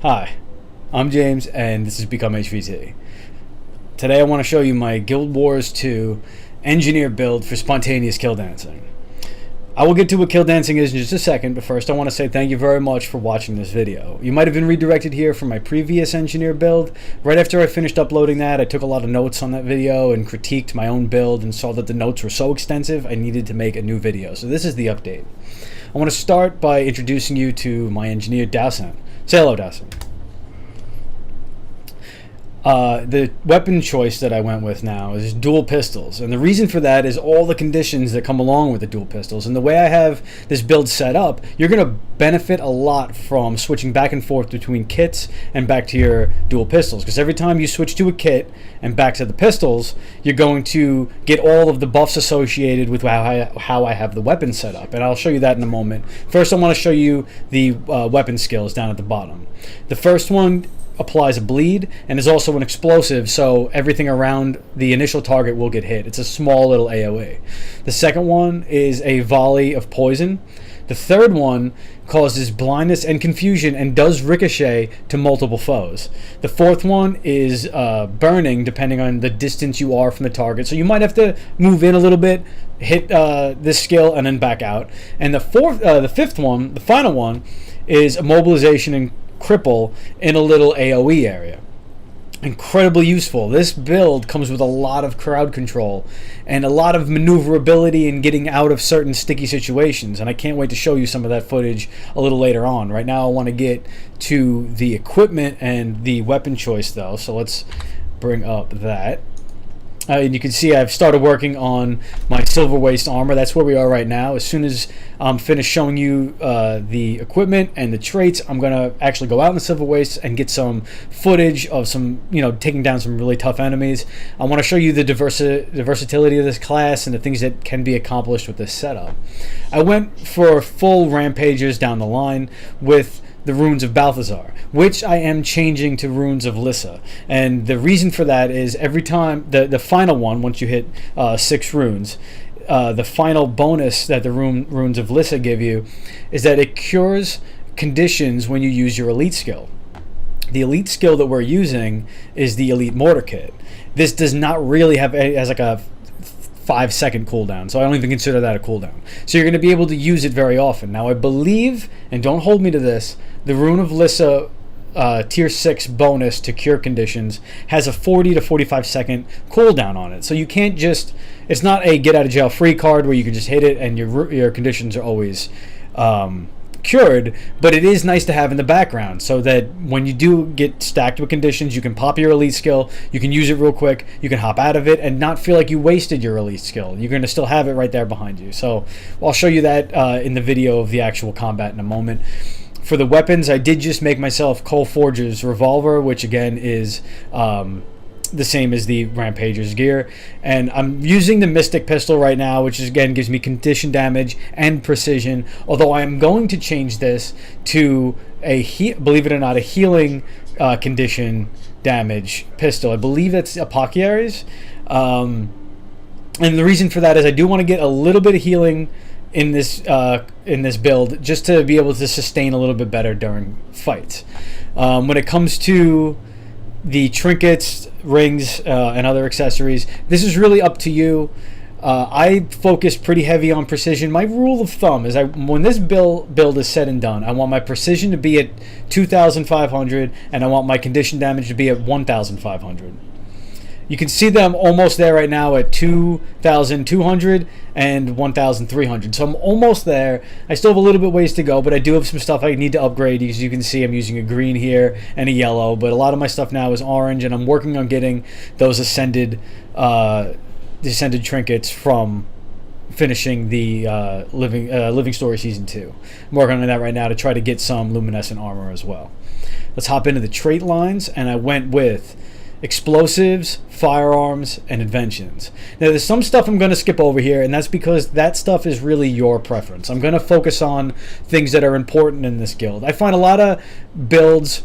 Hi, I'm James and this is Become HVT. Today I want to show you my Guild Wars 2 engineer build for spontaneous kill dancing. I will get to what kill dancing is in just a second, but first I want to say thank you very much for watching this video. You might have been redirected here from my previous engineer build. Right after I finished uploading that, I took a lot of notes on that video and critiqued my own build and saw that the notes were so extensive I needed to make a new video. So this is the update. I want to start by introducing you to my engineer Dowson. Say hello, Dowson. The weapon choice that I went with now is dual pistols, and the reason for that is all the conditions that come along with the dual pistols. And the way I have this build set up, you're going to benefit a lot from switching back and forth between kits and back to your dual pistols, because every time you switch to a kit and back to the pistols, you're going to get all of the buffs associated with how I have the weapon set up, and I'll show you that in a moment. First I want to show you the weapon skills down at the bottom. The first one applies a bleed and is also an explosive, so everything around the initial target will get hit. It's a small little AoE. The second one is a volley of poison. The third one causes blindness and confusion and does ricochet to multiple foes. The fourth one is burning, depending on the distance you are from the target, so you might have to move in a little bit, hit this skill, and then back out. And the fifth one, the final one, is immobilization and cripple in a little AoE area. Incredibly useful. This build comes with a lot of crowd control and a lot of maneuverability and getting out of certain sticky situations, and I can't wait to show you some of that footage a little later on. Right now I want to get to the equipment and the weapon choice though, so let's bring up that. And you can see I've started working on my silver waist armor. That's where we are right now. As soon as I'm finished showing you the equipment and the traits, I'm going to actually go out in the silver waist and get some footage of some, taking down some really tough enemies. I want to show you the versatility of this class and the things that can be accomplished with this setup. I went for full rampagers down the line with the runes of Balthazar, which I am changing to runes of Lissa, and the reason for that is every time the final one, once you hit 6 runes, the final bonus that the runes of Lissa give you is that it cures conditions when you use your elite skill. The elite skill that we're using is the elite mortar kit. This does not really have as like a 5-second cooldown, so I don't even consider that a cooldown. So you're going to be able to use it very often. Now I believe, and don't hold me to this, the Rune of Lissa tier 6 bonus to cure conditions has a 40 to 45 second cooldown on it. So you can't just, it's not a get out of jail free card where you can just hit it and your conditions are always cured, but it is nice to have in the background so that when you do get stacked with conditions, you can pop your elite skill, you can use it real quick, you can hop out of it and not feel like you wasted your elite skill. You're going to still have it right there behind you. So I'll show you that in the video of the actual combat in a moment. For the weapons, I did just make myself Cole Forger's revolver, which again is the same as the Rampager's gear, and I'm using the Mystic pistol right now, which is, again, gives me condition damage and precision, although I am going to change this to believe it or not, a healing condition damage pistol. I believe that's Apothecary's, and the reason for that is I do want to get a little bit of healing in this build, just to be able to sustain a little bit better during fights. When it comes to the trinkets, rings, and other accessories, this is really up to you. I focus pretty heavy on precision. My rule of thumb is when this build is said and done, I want my precision to be at 2,500 and I want my condition damage to be at 1,500. You can see that I'm almost there right now at 2,200 and 1,300. So I'm almost there. I still have a little bit ways to go, but I do have some stuff I need to upgrade. As you can see, I'm using a green here and a yellow, but a lot of my stuff now is orange, and I'm working on getting those ascended trinkets from finishing the Living Story Season 2. I'm working on that right now to try to get some luminescent armor as well. Let's hop into the trait lines, and I went with explosives, firearms, and inventions. Now there's some stuff I'm going to skip over here, and that's because that stuff is really your preference. I'm going to focus on things that are important in this guild. I find a lot of builds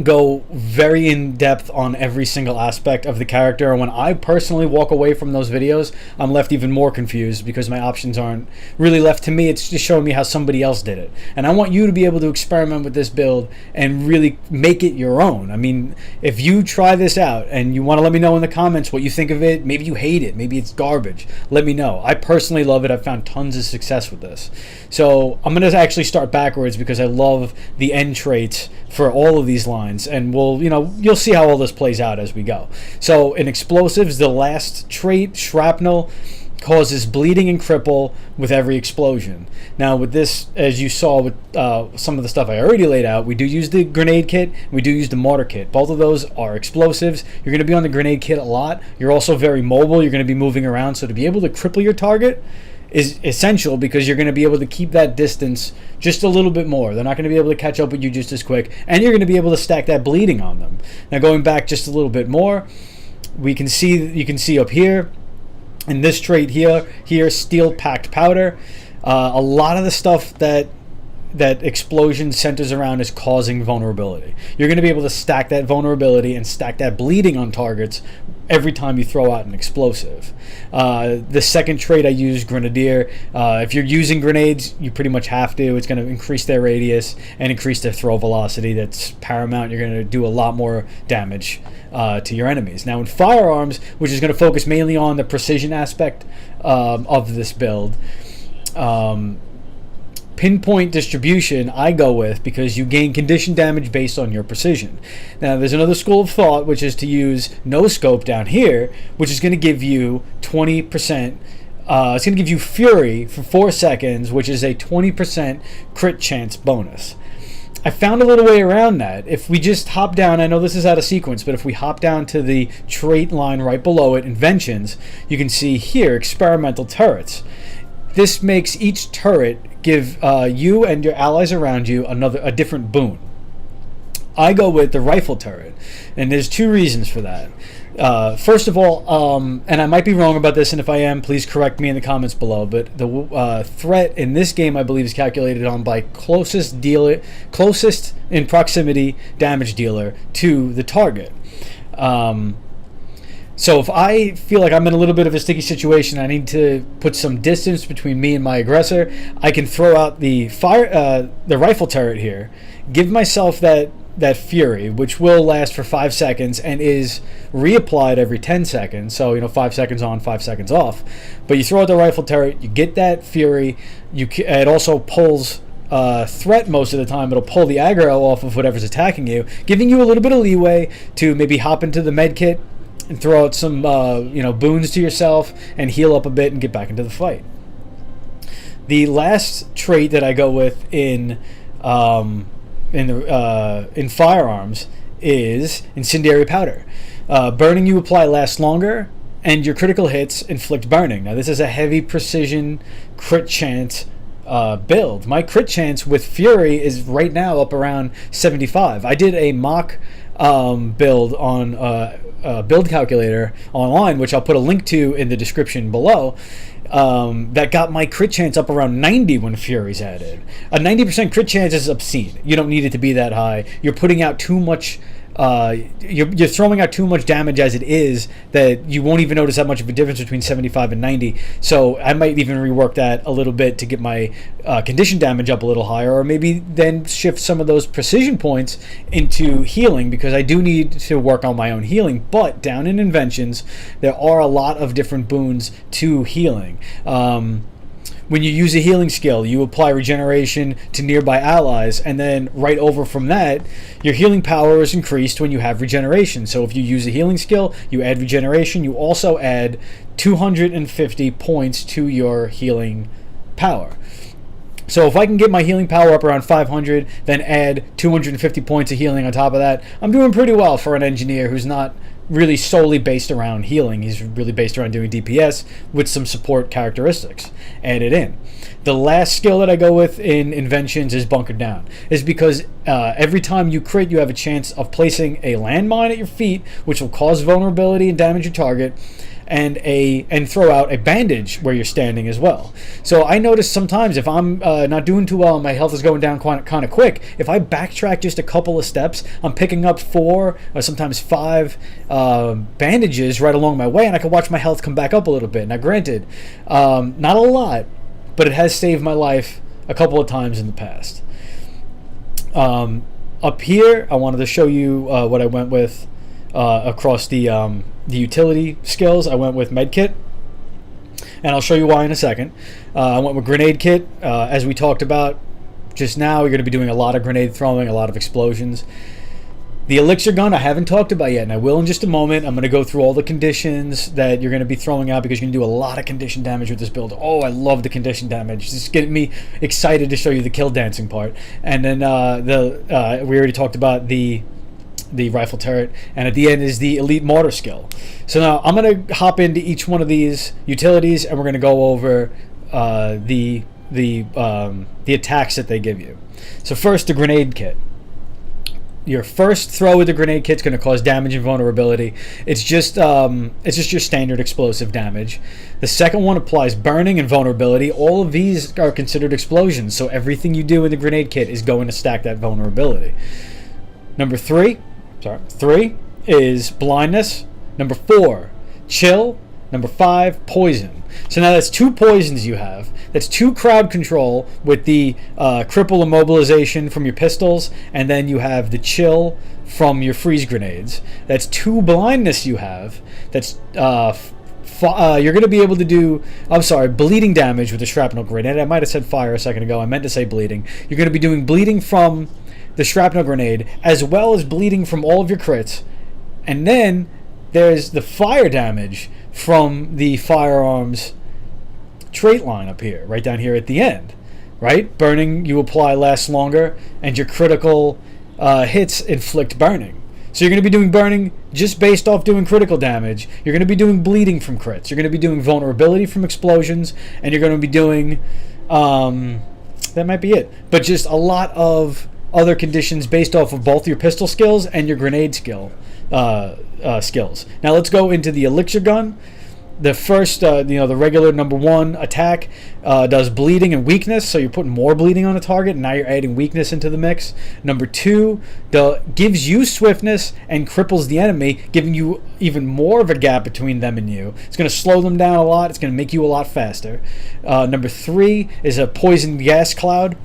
go very in depth on every single aspect of the character, and when I personally walk away from those videos, I'm left even more confused because my options aren't really left to me. It's just showing me how somebody else did it, and I want you to be able to experiment with this build and really make it your own. I mean, if you try this out and you want to let me know in the comments what you think of it, maybe you hate it, maybe it's garbage, let me know. I personally love it. I've found tons of success with this. So I'm going to actually start backwards because I love the end traits for all of these lines, and you'll see how all this plays out as we go. So in explosives, the last trait, shrapnel, causes bleeding and cripple with every explosion. Now with this, as you saw with some of the stuff I already laid out, we do use the grenade kit, we do use the mortar kit. Both of those are explosives. You're going to be on the grenade kit a lot. You're also very mobile. You're going to be moving around, so to be able to cripple your target is essential because you're going to be able to keep that distance just a little bit more. They're not going to be able to catch up with you just as quick, and you're going to be able to stack that bleeding on them. Now going back just a little bit more, you can see up here in this trait here steel packed powder. A lot of the stuff that explosion centers around is causing vulnerability. You're going to be able to stack that vulnerability and stack that bleeding on targets every time you throw out an explosive. The second trait I use, Grenadier. If you're using grenades, you pretty much have to. It's going to increase their radius and increase their throw velocity. That's paramount. You're going to do a lot more damage to your enemies. Now in firearms, which is going to focus mainly on the precision aspect of this build, pinpoint distribution I go with because you gain condition damage based on your precision. Now there's another school of thought, which is to use no scope down here, which is going to give you 20%. It's going to give you Fury for 4 seconds, which is a 20% crit chance bonus. I found a little way around that. If we just hop down, I know this is out of sequence, but if we hop down to the trait line right below it, Inventions, you can see here, Experimental Turrets. This makes each turret give you and your allies around you a different boon. I go with the rifle turret, and there's 2 reasons for that. First of all, and I might be wrong about this, and if I am, please correct me in the comments below, but the threat in this game, I believe, is calculated on by closest in proximity damage dealer to the target. So if I feel like I'm in a little bit of a sticky situation, I need to put some distance between me and my aggressor, I can throw out the rifle turret here, give myself that Fury, which will last for 5 seconds and is reapplied every 10 seconds. So 5 seconds on, 5 seconds off. But you throw out the rifle turret, you get that Fury. It also pulls threat most of the time. It'll pull the aggro off of whatever's attacking you, giving you a little bit of leeway to maybe hop into the med kit and throw out some boons to yourself and heal up a bit and get back into the fight. The last trait that I go with in firearms is Incendiary Powder. Burning you apply lasts longer, and your critical hits inflict burning. Now this is a heavy precision crit chance build. My crit chance with Fury is right now up around 75. I did a mock build on build calculator online, which I'll put a link to in the description below, that got my crit chance up around 90 when Fury's added. A 90% crit chance is obscene. You don't need it to be that high. You're putting out too much you're throwing out too much damage as it is, that you won't even notice that much of a difference between 75 and 90. So I might even rework that a little bit to get my condition damage up a little higher, or maybe then shift some of those precision points into healing, because I do need to work on my own healing. But down in Inventions, there are a lot of different boons to healing. When you use a healing skill, you apply regeneration to nearby allies, and then right over from that, your healing power is increased when you have regeneration. So if you use a healing skill, you add regeneration, you also add 250 points to your healing power. So if I can get my healing power up around 500, then add 250 points of healing on top of that, I'm doing pretty well for an engineer who's not really solely based around healing. He's really based around doing DPS with some support characteristics added in. The last skill that I go with in Inventions is Bunker Down. Is because every time you crit, you have a chance of placing a landmine at your feet, which will cause vulnerability and damage your target. and throw out a bandage where you're standing as well. So I notice sometimes if I'm not doing too well and my health is going down kind of quick, if I backtrack just a couple of steps, I'm picking up 4 or sometimes 5 bandages right along my way, and I can watch my health come back up a little bit. Now granted, not a lot, but it has saved my life a couple of times in the past. Up here, I wanted to show you what I went with across the utility skills. I went with Medkit, and I'll show you why in a second. I went with Grenade Kit. As we talked about just now, you're going to be doing a lot of grenade throwing, a lot of explosions. The Elixir Gun I haven't talked about yet, and I will in just a moment. I'm going to go through all the conditions that you're going to be throwing out because you're going to do a lot of condition damage with this build. Oh, I love the condition damage. This is getting me excited to show you the kill dancing part. And then we already talked about the rifle turret, and at the end is the elite mortar skill. So now I'm going to hop into each one of these utilities, and we're going to go over the attacks that they give you. So first, the grenade kit. Your first throw with the grenade kit's going to cause damage and vulnerability. It's just your standard explosive damage. The second one applies burning and vulnerability. All of these are considered explosions, so everything you do in the grenade kit is going to stack that vulnerability. Number 3 is blindness. Number 4, chill. Number 5, poison. So now that's 2 poisons you have. That's 2 crowd control with the cripple immobilization from your pistols, and then you have the chill from your freeze grenades. That's 2 blindness you have. That's you're going to be able to do, bleeding damage with the shrapnel grenade. I might have said fire a second ago. I meant to say bleeding. You're going to be doing bleeding from the shrapnel grenade as well as bleeding from all of your crits. And then there's the fire damage from the Firearms trait line up here, right down here at the end, right? Burning you apply lasts longer, and your critical hits inflict burning. So you're going to be doing burning just based off doing critical damage. You're going to be doing bleeding from crits. You're going to be doing vulnerability from explosions, and you're going to be doing that might be it, but just a lot of other conditions based off of both your pistol skills and your grenade skill skills. Now let's go into the Elixir Gun. The first, the regular number 1 attack does bleeding and weakness, so you're putting more bleeding on the target, and now you're adding weakness into the mix. Number 2 gives you swiftness and cripples the enemy, giving you even more of a gap between them and you. It's going to slow them down a lot. It's going to make you a lot faster. Number 3 is a poison gas cloud.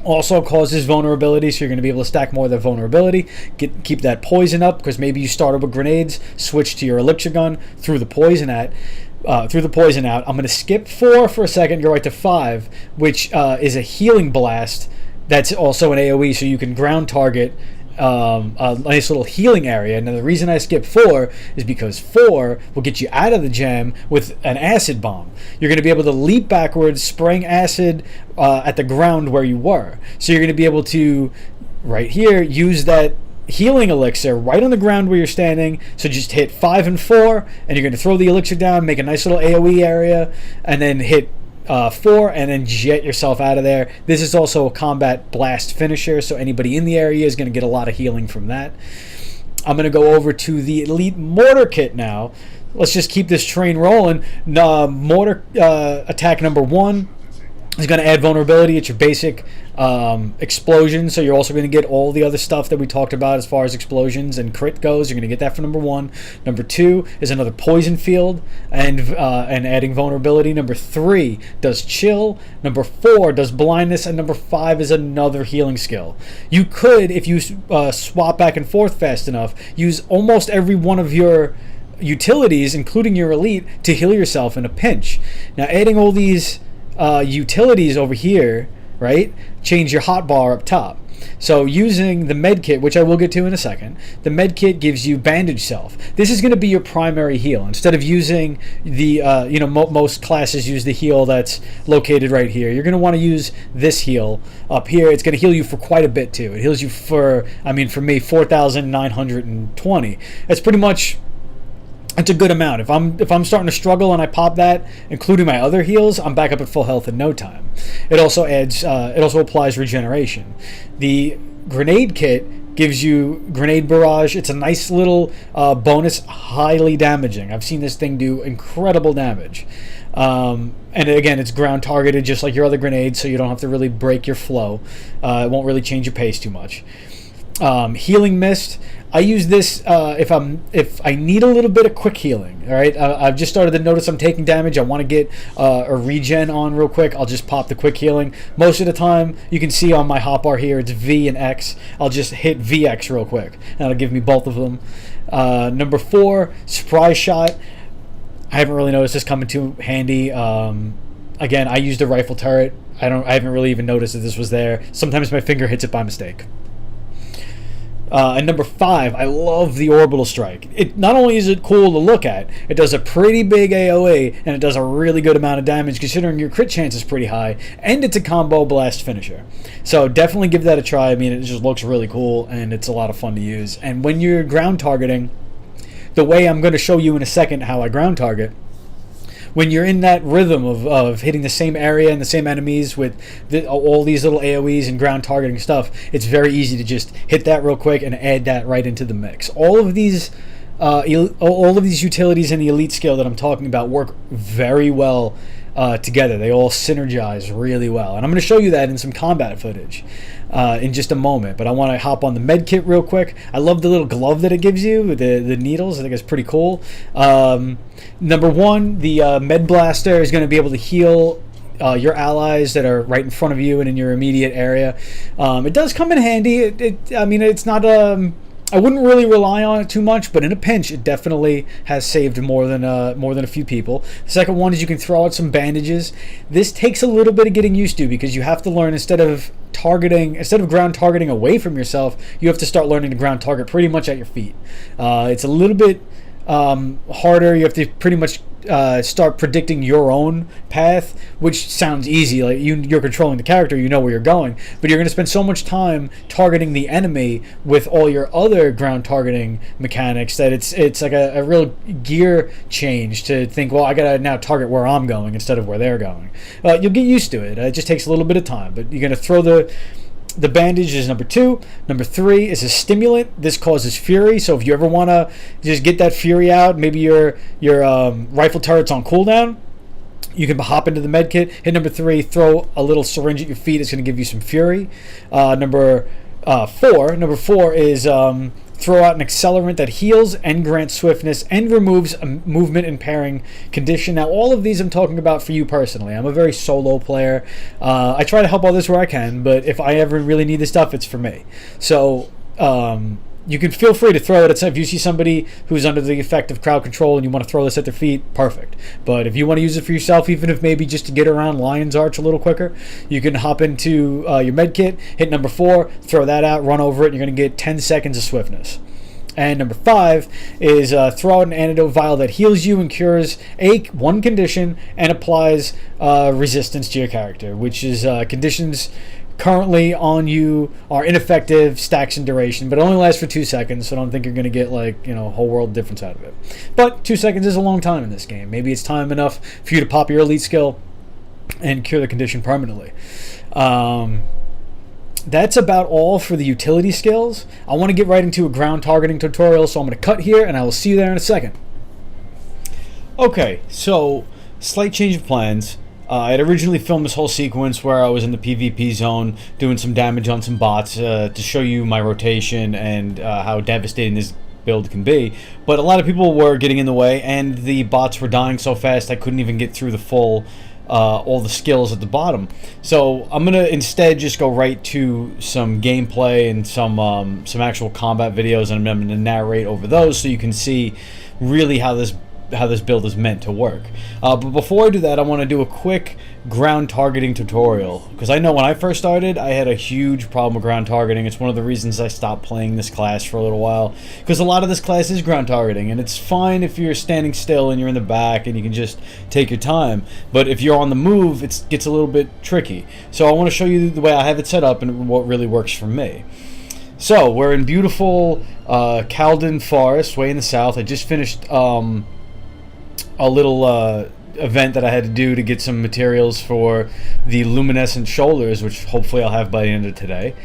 Also causes vulnerability, so you're going to be able to stack more of that vulnerability, keep that poison up, because maybe you started with grenades, switch to your Elixir Gun, threw the poison out. I'm going to skip 4 for a second, go right to 5, which is a healing blast. That's also an AoE, so you can ground target a nice little healing area. Now the reason I skip 4 is because 4 will get you out of the jam with an acid bomb. You're going to be able to leap backwards, spraying acid at the ground where you were. So you're going to be able to, right here, use that healing elixir right on the ground where you're standing. So just hit 5 and 4, and you're going to throw the elixir down, make a nice little AoE area, and then hit 4, and then jet yourself out of there. This is also a combat blast finisher, so anybody in the area is going to get a lot of healing from that. I'm going to go over to the elite mortar kit now. Let's just keep this train rolling. Mortar attack number 1 is going to add vulnerability. It's your basic explosion, so you're also going to get all the other stuff that we talked about as far as explosions and crit goes. You're going to get that for number 1. Number 2 is another poison field and adding vulnerability. Number 3 does chill. Number 4 does blindness, and number 5 is another healing skill. You could, if you swap back and forth fast enough, use almost every one of your utilities, including your elite, to heal yourself in a pinch. Now adding all these utilities over here, right, change your hotbar up top. So using the med kit, which I will get to in a second, the med kit gives you bandage self. This is going to be your primary heal. Instead of using the most classes use the heal that's located right here, you're going to want to use this heal up here. It's going to heal you for quite a bit too. It heals you for me 4,920. That's pretty much, it's a good amount. If I'm starting to struggle and I pop that, including my other heals, I'm back up at full health in no time. It also adds, it also applies regeneration. The grenade kit gives you grenade barrage. It's a nice little bonus, highly damaging. I've seen this thing do incredible damage. And again, it's ground targeted just like your other grenades, so you don't have to really break your flow. It won't really change your pace too much. Healing mist. I use this if I need a little bit of quick healing. All right, I've just started to notice I'm taking damage. I want to get a regen on real quick. I'll just pop the quick healing. Most of the time, you can see on my hotbar here, it's V and X. I'll just hit VX real quick, and that'll give me both of them. Number 4, surprise shot. I haven't really noticed this coming too handy. Again, I used a rifle turret. I haven't really even noticed that this was there. Sometimes my finger hits it by mistake. And number 5, I love the orbital strike. It not only is it cool to look at, it does a pretty big AoE, and it does a really good amount of damage considering your crit chance is pretty high, and it's a combo blast finisher. So definitely give that a try. I mean, it just looks really cool, and it's a lot of fun to use. And when you're ground targeting, the way I'm going to show you in a second how I ground target, when you're in that rhythm of hitting the same area and the same enemies with all these little AoEs and ground targeting stuff, it's very easy to just hit that real quick and add that right into the mix. All of these utilities in the elite skill that I'm talking about work very well together. They all synergize really well, and I'm going to show you that in some combat footage in just a moment. But I want to hop on the med kit real quick. I love the little glove that it gives you with the needles. I think it's pretty cool. Number 1, the med blaster is going to be able to heal your allies that are right in front of you and in your immediate area. It does come in handy. I mean, it's not I wouldn't really rely on it too much, but in a pinch, it definitely has saved more than a few people. The second one is you can throw out some bandages. This takes a little bit of getting used to because you have to learn instead of ground targeting away from yourself, you have to start learning to ground target pretty much at your feet. It's a little bit harder. You have to pretty much start predicting your own path, which sounds easy. Like you're controlling the character, you know where you're going, but you're going to spend so much time targeting the enemy with all your other ground targeting mechanics that it's like a real gear change to think, well, I gotta now target where I'm going instead of where they're going. You'll get used to it. It just takes a little bit of time, but you're going to throw the bandage is number 2. Number 3 is a stimulant. This causes fury. So if you ever want to just get that fury out, maybe your rifle turret's on cooldown, you can hop into the med kit, hit number 3, throw a little syringe at your feet. It's going to give you some fury. Number 4 is throw out an accelerant that heals and grants swiftness and removes a movement impairing condition. Now, all of these I'm talking about for you personally. I'm a very solo player. I try to help others where I can, but if I ever really need this stuff, it's for me. So you can feel free to throw it. If you see somebody who's under the effect of crowd control and you want to throw this at their feet, perfect. But if you want to use it for yourself, even if maybe just to get around Lion's Arch a little quicker, you can hop into your med kit, hit number 4, throw that out, run over it, and you're going to get 10 seconds of swiftness. And number 5 is throw out an antidote vial that heals you and cures one condition and applies resistance to your character, which is conditions currently on you are ineffective, stacks in duration, but it only lasts for 2 seconds, so I don't think you're going to get a whole world difference out of it. But 2 seconds is a long time in this game. Maybe it's time enough for you to pop your elite skill and cure the condition permanently. That's about all for the utility skills. I want to get right into a ground targeting tutorial, so I'm going to cut here and I will see you there in a second. Okay, so slight change of plans. I had originally filmed this whole sequence where I was in the PvP zone doing some damage on some bots to show you my rotation and how devastating this build can be. But a lot of people were getting in the way and the bots were dying so fast I couldn't even get through the full all the skills at the bottom. So I'm gonna instead just go right to some gameplay and some actual combat videos, and I'm gonna narrate over those so you can see really how this build is meant to work. But before I do that, I want to do a quick ground targeting tutorial, because I know when I first started I had a huge problem with ground targeting. It's one of the reasons I stopped playing this class for a little while, because a lot of this class is ground targeting, and it's fine if you're standing still and you're in the back and you can just take your time, but if you're on the move it gets a little bit tricky. So I want to show you the way I have it set up and what really works for me. So we're in beautiful Caldon Forest, way in the south. I just finished a little event that I had to do to get some materials for the luminescent shoulders, which hopefully I'll have by the end of today.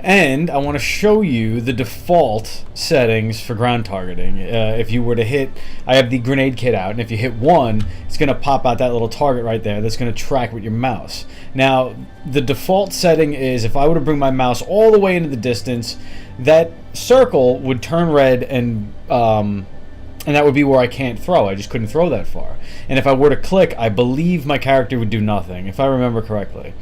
And I want to show you the default settings for ground targeting. If you were to hit, I have the grenade kit out, and if you hit 1, it's going to pop out that little target right there that's going to track with your mouse. Now, the default setting is if I were to bring my mouse all the way into the distance, that circle would turn red, and that would be where I can't throw. I just couldn't throw that far. And if I were to click, I believe my character would do nothing, if I remember correctly.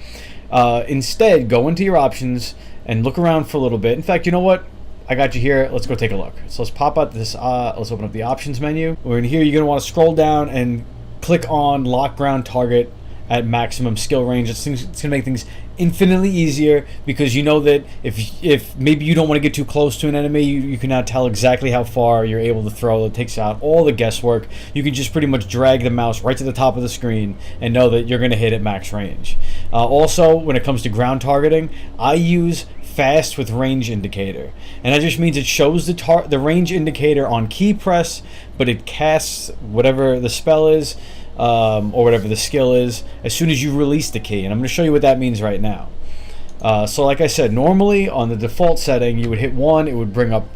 Instead, go into your options and look around for a little bit. In fact, you know what? I got you here. Let's go take a look. So let's pop out this, let's open up the options menu. We're in here. You're going to want to scroll down and click on lock ground target at maximum skill range. It's going to make things infinitely easier, because you know that if maybe you don't want to get too close to an enemy, you can now tell exactly how far you're able to throw. It takes out all the guesswork. You can just pretty much drag the mouse right to the top of the screen and know that you're going to hit at max range. Also, when it comes to ground targeting, I use fast with range indicator, and that just means it shows the range indicator on key press, but it casts whatever the spell is, or whatever the skill is, as soon as you release the key. And I'm going to show you what that means right now. So like I said, normally on the default setting, you would hit 1, it would bring up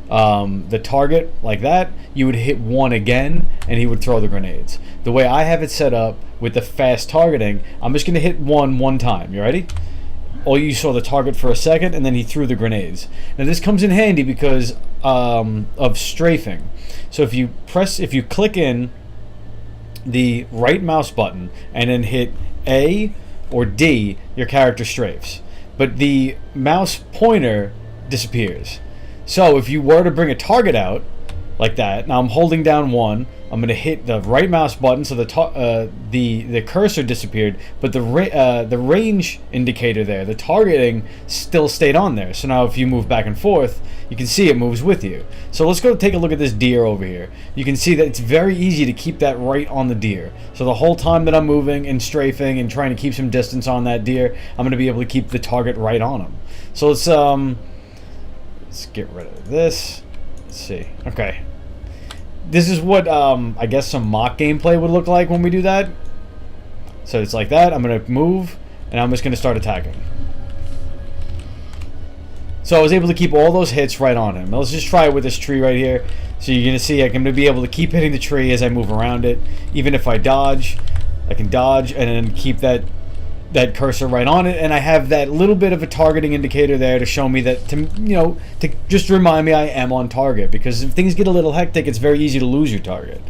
the target like that. You would hit 1 again, and he would throw the grenades. The way I have it set up with the fast targeting, I'm just going to hit 1 one time. You ready? All you saw the target for a second, and then he threw the grenades. Now this comes in handy because of strafing. So if you click in the right mouse button and then hit A or D, your character strafes, but the mouse pointer disappears. So if you were to bring a target out like that, now I'm holding down 1, I'm going to hit the right mouse button, so the cursor disappeared, but the range indicator there, the targeting, still stayed on there. So now if you move back and forth, you can see it moves with you. So let's go take a look at this deer over here. You can see that it's very easy to keep that right on the deer. So the whole time that I'm moving and strafing and trying to keep some distance on that deer, I'm going to be able to keep the target right on him. So let's get rid of this. Let's see. Okay. This is what I guess some mock gameplay would look like when we do that. So it's like that. I'm going to move, and I'm just going to start attacking. So I was able to keep all those hits right on him. Now let's just try it with this tree right here. So you're going to see I'm going to be able to keep hitting the tree as I move around it. Even if I dodge, I can dodge and then keep that cursor right on it, and I have that little bit of a targeting indicator there to show me that, to just remind me I am on target, because if things get a little hectic, it's very easy to lose your target.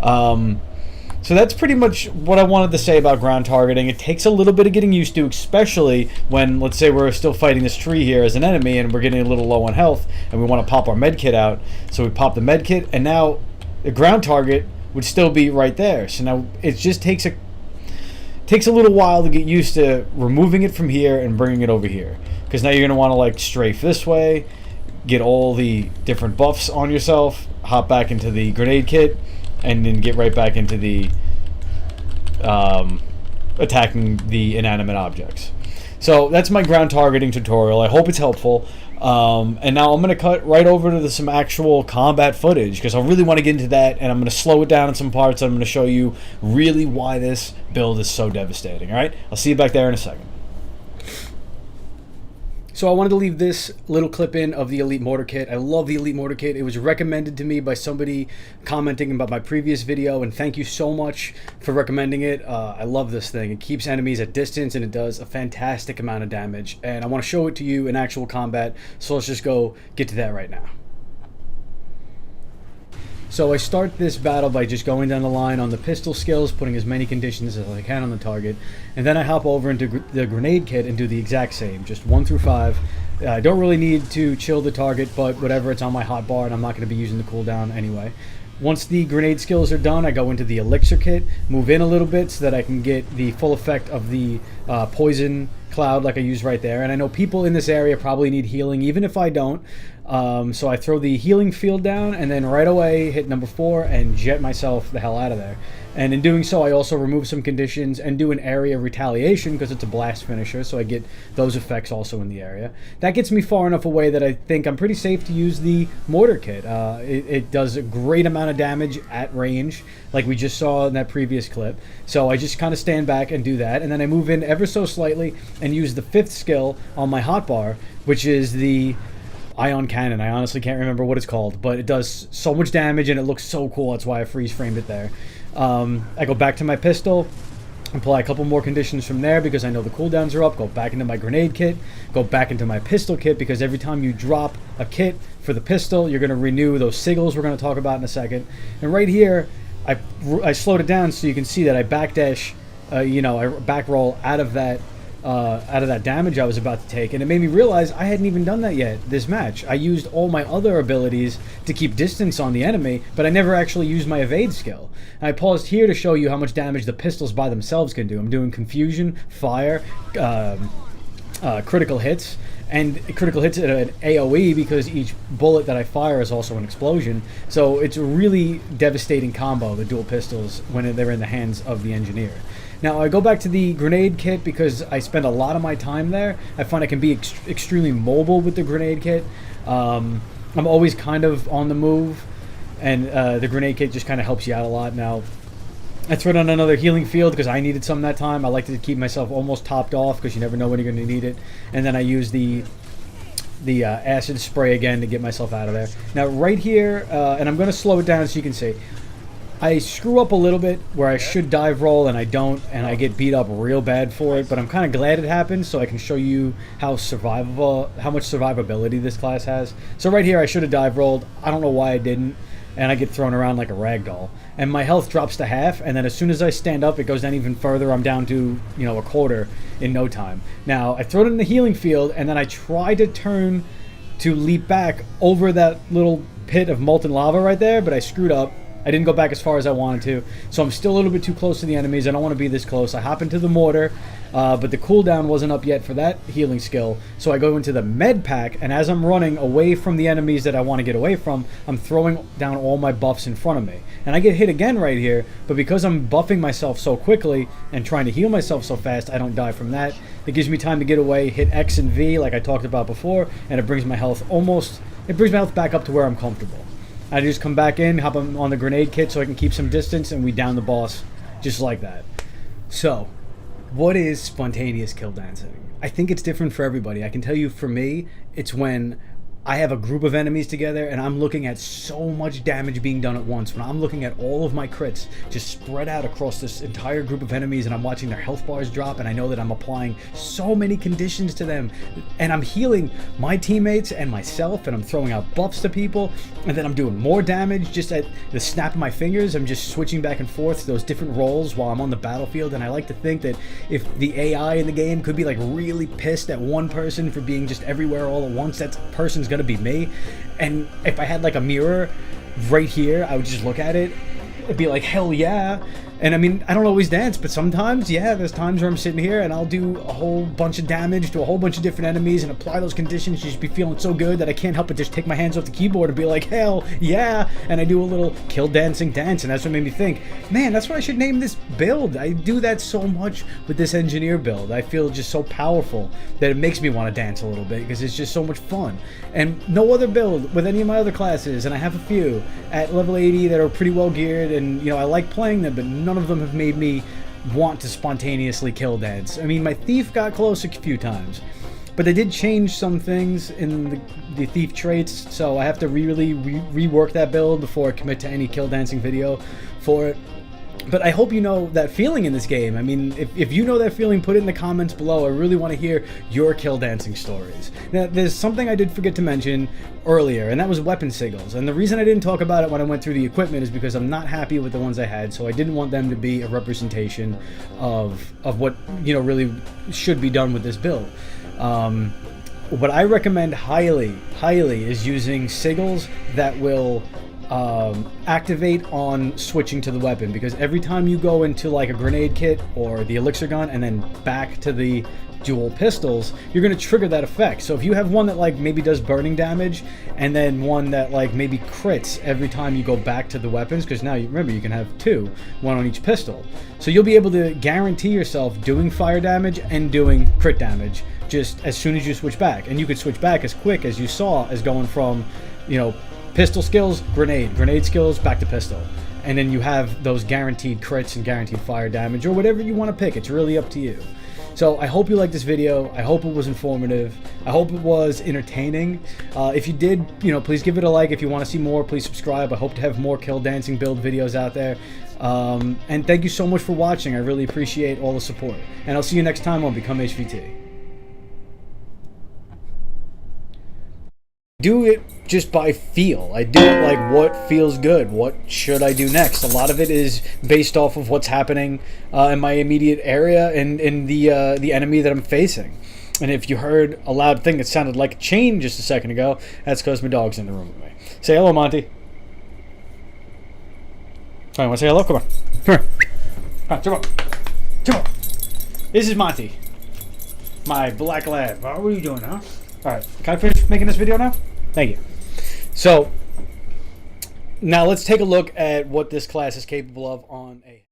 So that's pretty much what I wanted to say about ground targeting. It takes a little bit of getting used to, especially when, let's say, we're still fighting this tree here as an enemy and we're getting a little low on health and we want to pop our med kit out. So we pop the med kit, and now the ground target would still be right there. So now it just takes a little while to get used to removing it from here and bringing it over here, because now you're going to want to like strafe this way, get all the different buffs on yourself, hop back into the grenade kit, and then get right back into the attacking the inanimate objects. So that's my ground targeting tutorial. I hope it's helpful. And now I'm going to cut right over to some actual combat footage, because I really want to get into that, and I'm going to slow it down in some parts. I'm going to show you really why this build is so devastating. All right, I'll see you back there in a second. So I wanted to leave this little clip in of the Elite Mortar Kit. I love the Elite Mortar Kit. It was recommended to me by somebody commenting about my previous video, and thank you so much for recommending it. I love this thing. It keeps enemies at distance, and it does a fantastic amount of damage. And I want to show it to you in actual combat, so let's just go get to that right now. So I start this battle by just going down the line on the pistol skills, putting as many conditions as I can on the target, and then I hop over into the grenade kit and do the exact same, just 1 through 5. I don't really need to chill the target, but whatever, it's on my hotbar and I'm not going to be using the cooldown anyway. Once the grenade skills are done, I go into the Elixir kit, move in a little bit so that I can get the full effect of the poison cloud like I used right there. And I know people in this area probably need healing, even if I don't. So I throw the healing field down and then right away hit number 4 and jet myself the hell out of there. And in doing so, I also remove some conditions and do an area retaliation because it's a blast finisher, so I get those effects also in the area. That gets me far enough away that I think I'm pretty safe to use the mortar kit. It does a great amount amount of damage at range, like we just saw in that previous clip. So I just kind of stand back and do that, and then I move in ever so slightly and use the 5th skill on my hotbar, which is the ion cannon. I honestly can't remember what it's called, but it does so much damage and it looks so cool. That's why I freeze framed it there. I go back to my pistol, apply a couple more conditions from there because I know the cooldowns are up, go back into my grenade kit, go back into my pistol kit, because every time you drop a kit for the pistol, you're going to renew those sigils we're going to talk about in a second. And right here, I slowed it down so you can see that I backdash, I back roll out of that damage I was about to take, and it made me realize I hadn't even done that yet this match. I used all my other abilities to keep distance on the enemy, but I never actually used my evade skill. And I paused here to show you how much damage the pistols by themselves can do. I'm doing confusion, fire, critical hits, and critical hits at an AoE because each bullet that I fire is also an explosion. So it's a really devastating combo, the dual pistols, when they're in the hands of the engineer. Now I go back to the grenade kit because I spend a lot of my time there. I find I can be extremely mobile with the grenade kit. I'm always kind of on the move, and the grenade kit just kind of helps you out a lot. Now I threw it on another healing field because I needed some that time. I like to keep myself almost topped off because you never know when you're going to need it. And then I use the acid spray again to get myself out of there. Now right here, and I'm going to slow it down so you can see, I screw up a little bit where I should dive roll and I don't, and I get beat up real bad for it, but I'm kind of glad it happened so I can show you how much survivability this class has. So right here I should have dive rolled. I don't know why I didn't, and I get thrown around like a rag doll. And my health drops to half, and then as soon as I stand up it goes down even further. I'm down to, a quarter in no time. Now I throw it in the healing field, and then I try to turn to leap back over that little pit of molten lava right there, but I screwed up. I didn't go back as far as I wanted to, so I'm still a little bit too close to the enemies. I don't want to be this close. I hop into the mortar, but the cooldown wasn't up yet for that healing skill, so I go into the med pack, and as I'm running away from the enemies that I want to get away from, I'm throwing down all my buffs in front of me. And I get hit again right here, but because I'm buffing myself so quickly and trying to heal myself so fast, I don't die from that. It gives me time to get away, hit X and V like I talked about before, and it brings my health back up to where I'm comfortable. I just come back in, hop on the grenade kit so I can keep some distance, and we down the boss just like that. So, what is spontaneous kill dancing? I think it's different for everybody. I can tell you for me, it's when I have a group of enemies together and I'm looking at so much damage being done at once. When I'm looking at all of my crits just spread out across this entire group of enemies, and I'm watching their health bars drop, and I know that I'm applying so many conditions to them, and I'm healing my teammates and myself, and I'm throwing out buffs to people, and then I'm doing more damage just at the snap of my fingers. I'm just switching back and forth to those different roles while I'm on the battlefield. And I like to think that if the AI in the game could be like really pissed at one person for being just everywhere all at once, that person's gonna be me. And if I had like a mirror right here, I would just look at it, it'd be like, hell yeah. And I mean, I don't always dance, but sometimes, yeah, there's times where I'm sitting here and I'll do a whole bunch of damage to a whole bunch of different enemies and apply those conditions. You just be feeling so good that I can't help but just take my hands off the keyboard and be like, hell yeah. And I do a little kill dancing dance, and that's what made me think, man, that's what I should name this build. I do that so much with this engineer build. I feel just so powerful that it makes me want to dance a little bit because it's just so much fun. And no other build with any of my other classes, and I have a few at level 80 that are pretty well geared, and I like playing them, but none of them have made me want to spontaneously kill dance. I mean, my thief got close a few times, but they did change some things in the thief traits, so I have to really rework that build before I commit to any kill dancing video for it. But I hope you know that feeling in this game. I mean, if you know that feeling, put it in the comments below. I really want to hear your kill dancing stories. Now, there's something I did forget to mention earlier, and that was weapon sigils. And the reason I didn't talk about it when I went through the equipment is because I'm not happy with the ones I had, so I didn't want them to be a representation of what, really should be done with this build. What I recommend highly is using sigils that will activate on switching to the weapon, because every time you go into like a grenade kit or the Elixir Gun and then back to the dual pistols, you're going to trigger that effect. So if you have one that like maybe does burning damage and then one that like maybe crits every time you go back to the weapons, because now remember you can have two, one on each pistol, so you'll be able to guarantee yourself doing fire damage and doing crit damage just as soon as you switch back. And you could switch back as quick as you saw as going from Pistol skills, grenade. Grenade skills, back to pistol. And then you have those guaranteed crits and guaranteed fire damage, or whatever you want to pick. It's really up to you. So I hope you liked this video. I hope it was informative. I hope it was entertaining. If you did, please give it a like. If you want to see more, please subscribe. I hope to have more kill dancing build videos out there. And thank you so much for watching. I really appreciate all the support. And I'll see you next time on Become HVT. Do it just by feel. I do it like what feels good. What should I do next? A lot of it is based off of what's happening in my immediate area and in the enemy that I'm facing. And if you heard a loud thing that sounded like a chain just a second ago, that's because my dog's in the room with me. Say hello, Monty. Oh, you want to say hello? Come on. Come here. Come on. Come on. This is Monty. My black lab. What are you doing, huh? Alright, can I finish making this video now? Thank you. So, now let's take a look at what this class is capable of on a...